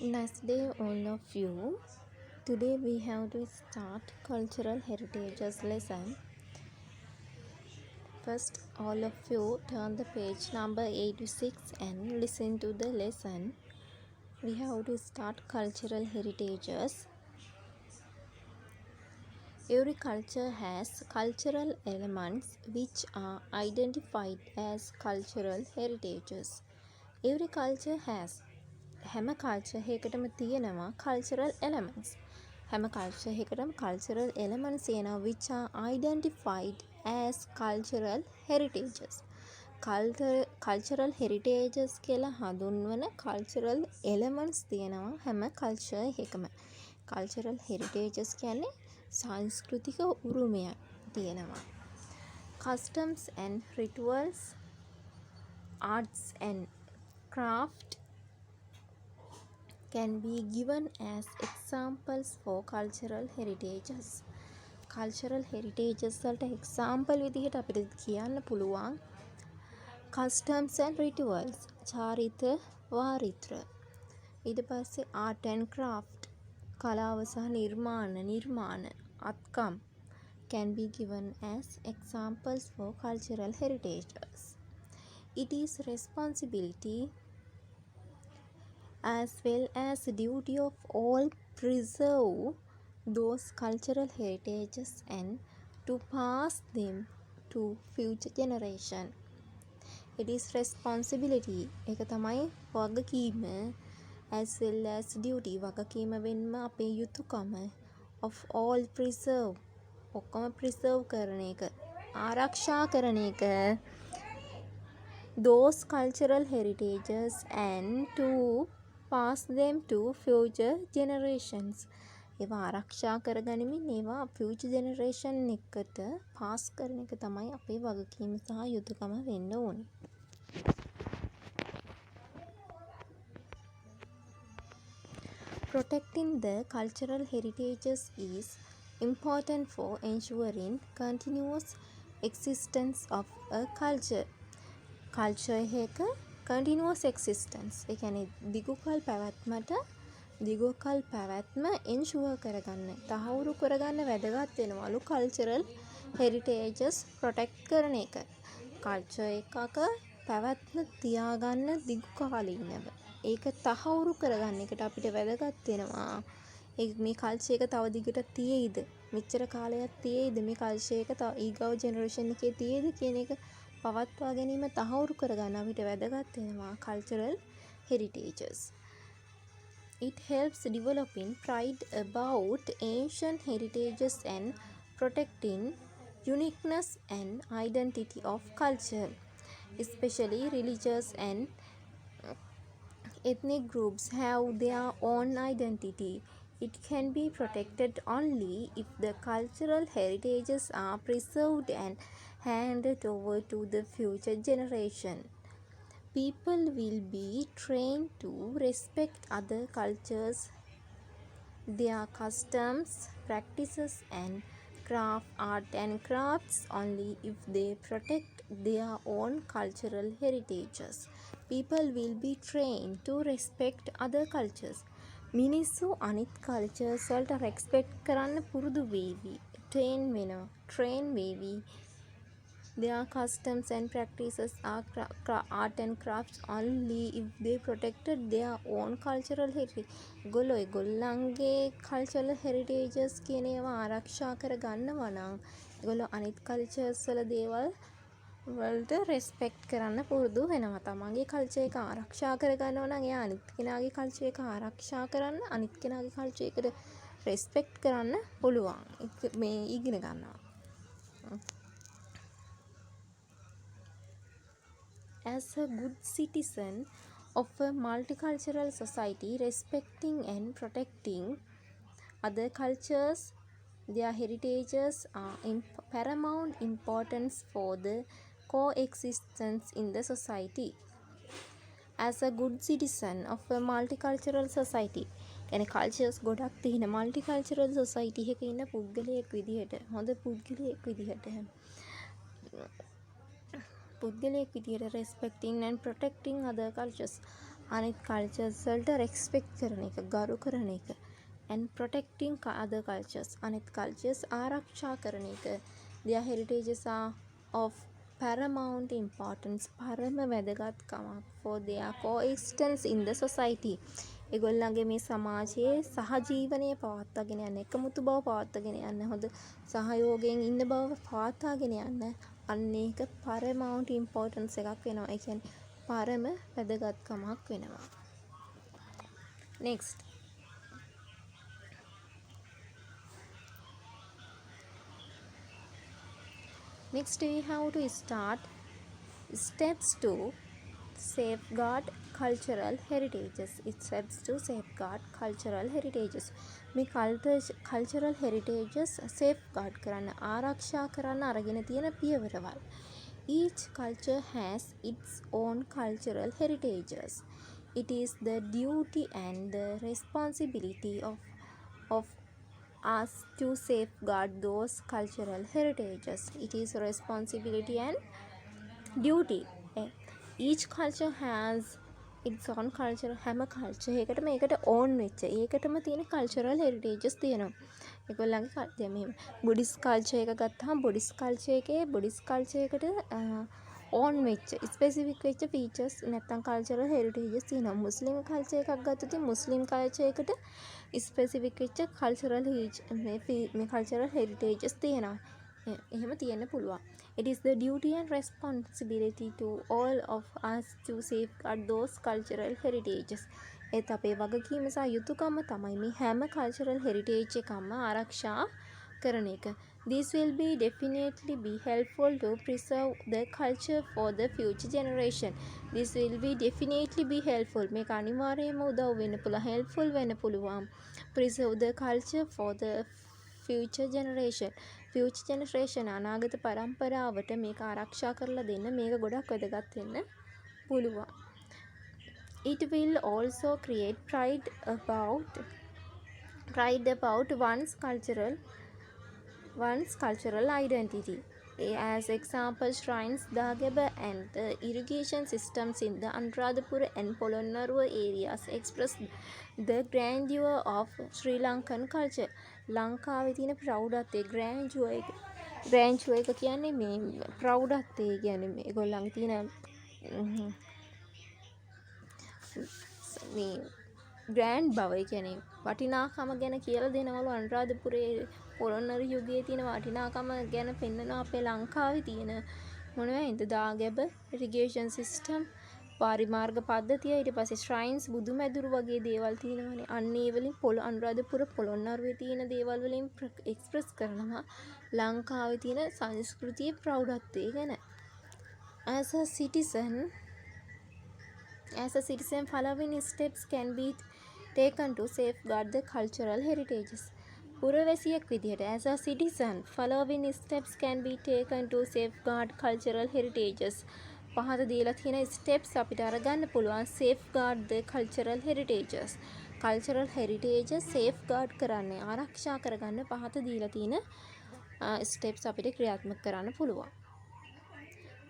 Nice day, all of you. Today we have to start cultural heritages lesson. First, all of you turn the page number 86 and listen to the lesson. We have to start cultural heritages. Every culture has cultural elements which are identified as cultural heritages. Every culture has හැම culture එකකටම තියෙනවා cultural elements. හැම culture එකකටම cultural elements තියෙනවා which are identified as cultural heritages. Cultural heritages කියලා හඳුන්වන cultural elements තියෙනවා හැම culture එකකම. Cultural heritages කියන්නේ සංස්කෘතික උරුමයක් තියෙනවා. Customs and rituals, arts and craft can be given as examples for cultural heritages. Cultural heritages වලට example විදිහට අපිට කියන්න පුළුවන් customs and rituals, චාරිත්‍ර වාරිත්‍ර. ඊට පස්සේ art and craft, කලාව සහ නිර්මාණ අත්කම් can be given as examples for cultural heritages. It is responsibility as well as duty of all preserve those cultural heritages and to pass them to future generation. It is responsibility එක තමයි වගකීම as well as duty වගකීම වෙන්ම අපේ යුතුකම of all preserve ඔක්කොම preserve කරන එක ආරක්ෂා කරන එක those cultural heritages and to pass them to future generations. ඒවා ආරක්ෂා කරගනිමින් ඒවා future generation එකට pass කරන එක තමයි අපේ වගකීම සහ යුතුකම වෙන්න ඕනේ. Protecting the cultural heritages is important for ensuring continuous existence of a culture. Culture එක continuous existence ඒ කියන්නේ දිගුකල් පැවැත්ම ensure කරගන්න තහවුරු කරගන්න වැදගත් වෙනවලු cultural heritages protect කරන එක. culture එකක පැවැත්ම තියාගන්න දිගු කාලීනව ඒක තහවුරු කරගන්න එකට අපිට වැදගත් වෙනවා. මේ culture එක තව දිගට තියෙයිද? මෙච්චර කාලයක් තියෙයිද මේ culture එක තව ඊගව generation එකේ තියෙයිද කියන එක පවත්වා ගැනීම තහවුරු කරගන්න අපිට වැදගත් වෙනවා cultural heritages. It helps developing pride about ancient heritages and protecting uniqueness and identity of culture. Especially religious and ethnic groups have their own identity. It can be protected only if the cultural heritages are preserved and handed over to the future generation. People will be trained to respect other cultures, their customs, practices and art and crafts only if they protect their own cultural heritages. People will be trained to respect other cultures. මිනිස්සු අනිත් cultures වලට respect කරන්න පුරුදු වේවි. train වේවි. Their customs and practices are art and crafts only if they protected their own cultural heritage. ඒගොල්ලන්ගේ cultural heritages කියන ඒවා ආරක්ෂා කර ගන්නවා නම් ඒගොල්ලෝ අනිත් cultures වල දේවල් වලට respect කරන්න පුරුදු වෙනවා. තමන්ගේ culture එක ආරක්ෂා කර ගන්නවා නම් එයා අනිත් කෙනාගේ culture එක ආරක්ෂා කරන්න අනිත් කෙනාගේ culture එකට respect කරන්න පුළුවන්. මේ ඉගෙන ගන්නවා. As a good citizen of a multicultural society, respecting and protecting other cultures, their heritages are paramount importance for the coexistence in the society. As a good citizen of a multicultural society, කියන්නේ cultures ගොඩක් තියෙන multicultural society එකක ඉන්න පුද්ගලයෙක් විදිහට හොඳ පුද්ගලයෙක් විදිහට respecting and protecting other cultures අනිත් කල්චර්ස් වලට රෙස්පෙක්ට් කරන එක, ගරු කරන එක. And protecting other cultures. අනිත් කල්චර්ස් ආරක්ෂා කරන එක. Their heritages are of paramount importance. පරම වැදගත්කමක් for their coexistence in the society. ඒගොල්ලන්ගේ මේ සමාජයේ සහජීවනය පවත්වාගෙන යන්න, එකමුතු බව පවත්වාගෙන යන්න, හොඳ සහයෝගයෙන් ඉන්න බව පවත්වාගෙන යන්න, අන්න ඒක paramount importance එකක් වෙනවා. ඒ කියන්නේ පරම වැදගත්කමක් වෙනවා. next we have to start steps to safeguard cultural heritages. Steps to safeguard cultural heritages. මේ cultural heritages safeguard කරන්න, ආරක්ෂා කරන්න අරගෙන තියෙන පියවරවල්. Each culture has its own cultural heritages. It is the duty and the responsibility of us to safeguard those cultural heritages. It is responsibility and duty. Each culture has its own culture. හැම culture එකකටම ඒකට ඕන් වෙච්ච, ඒකටම තියෙන cultural heritages තියෙනවා. ඒගොල්ලන්ගේ දැන් මෙහෙම බුද්දිස් කල්චර් එක ගත්තාම බුද්දිස් කල්චර් එකට ඕන් වෙච්ච ස්පෙસિෆික් වෙච්ච ෆීචර්ස් නැත්නම් cultural heritages තියෙනවා. මුස්ලිම් කල්චර් එකක් ගත්තොත් මුස්ලිම් කල්චර් එකට ස්පෙસિෆික් වෙච්ච cultural heritages තියෙනවා. එහෙම තියෙන්න පුළුවන්. It is the duty and responsibility to all of us to safeguard those cultural heritages. ඒත් අපේ වගකීම සහ යුතුයකම තමයි මේ හැම cultural heritage එකක්ම ආරක්ෂා කරන එක. This will be definitely be helpful to preserve the culture for the future generation. This will be definitely be helpful. මේක අනිවාර්යයෙන්ම උදව් වෙන්න පුළුවන්, helpful වෙන්න පුළුවන්. Preserve the culture for the future generation. Future generation අනාගත පරම්පරාවට මේක ආරක්ෂා කරලා දෙන්න මේක ගොඩක් වැදගත් වෙන්න පුළුවන්. It will also create pride about one's cultural identity. As example, shrines, Dagaba and the irrigation systems in the Anuradhapura and Polonnaruwa areas express the grandeur of Sri Lankan culture. ලංකාවේ තියෙන ප්‍රෞඩත්වය, grandeur එක කියන්නේ මේ ප්‍රෞඩත්වය කියන්නේ මේගොල්ලන්ගේ තියෙන මේ grand බව, ඒ කියන්නේ වටිනාකම ගැන කියලා දෙනවලු. අනුරාධපුරේ පොළොන්නරු යුගයේ තියෙන වටිනාකම ගැන පෙන්වනවා අපේ ලංකාවේ තියෙන මොනවද දාගැබ, ඉරිගේෂන් සිස්ටම්, පරිමාර්ග පද්ධතිය, ඊට පස්සේ ශ්‍රයින්ස්, බුදුමැදුරු වගේ දේවල් තියෙනවනේ. අන්න ඒ වලින් අනුරාධපුර පොළොන්නරුවේ තියෙන දේවල් වලින් එක්ස්ප්‍රස් කරනවා ලංකාවේ තියෙන සංස්කෘතියේ ප්‍රෞඩත්වය ගැන. As a citizen, following steps can be taken to safeguard the cultural heritages. පුරවැසියෙක් විදිහට as a citizen, following steps can be taken to safeguard cultural heritages. පහත දීලා තියෙන steps අපිට අරගන්න පුළුවන් safeguard the cultural heritages. cultural heritages safeguard කරන්න, ආරක්ෂා කරගන්න පහත දීලා තියෙන steps අපිට ක්‍රියාත්මක කරන්න පුළුවන්.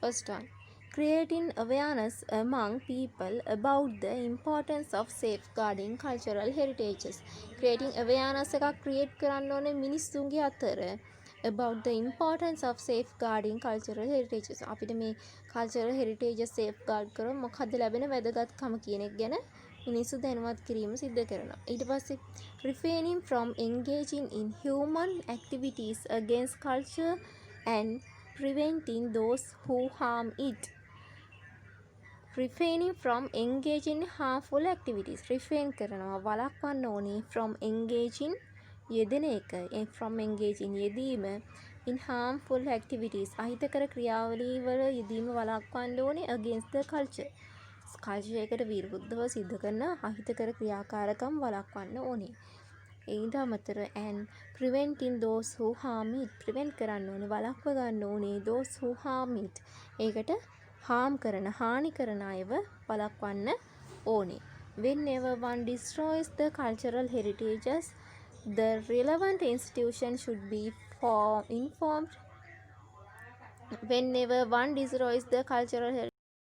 First one, creating awareness among people about the importance of safeguarding cultural heritages. Creating awareness එකක් create කරන්න ඕනේ මිනිස්සුන්ගේ අතර about the importance of safeguarding cultural heritages. අපිට මේ cultural heritages safeguard කරොත් මොකක්ද ලැබෙන වැදගත්කම කියන එක ගැන මිනිස්සු දැනුවත් කිරීම සිද්ධ කරනවා. ඊට පස්සේ refraining from engaging in human activities against culture and preventing those who harm it. Refraining from engaging in harmful activities. refrain කරනවා, වළක්වන්න ඕනේ from engaging යෙදෙන එක, from engaging යෙදීම, in harmful activities අහිතකර ක්‍රියාවලි වල යෙදීම වළක්වන්න ඕනේ against the culture. එකට විරුද්ධව සිද්ධ කරන අහිතකර ක්‍රියාකාරකම් වළක්වන්න ඕනේ. ඊට අමතර and preventing those who harm it. prevent කරන්න ඕනේ, වළක්ව ගන්න ඕනේ those who harm it. ඒකට harm කරන, හානි කරන අයව වළක්වන්න ඕනේ. Whenever one destroys the cultural heritages, the relevant institution should be informed. Whenever one destroys the cultural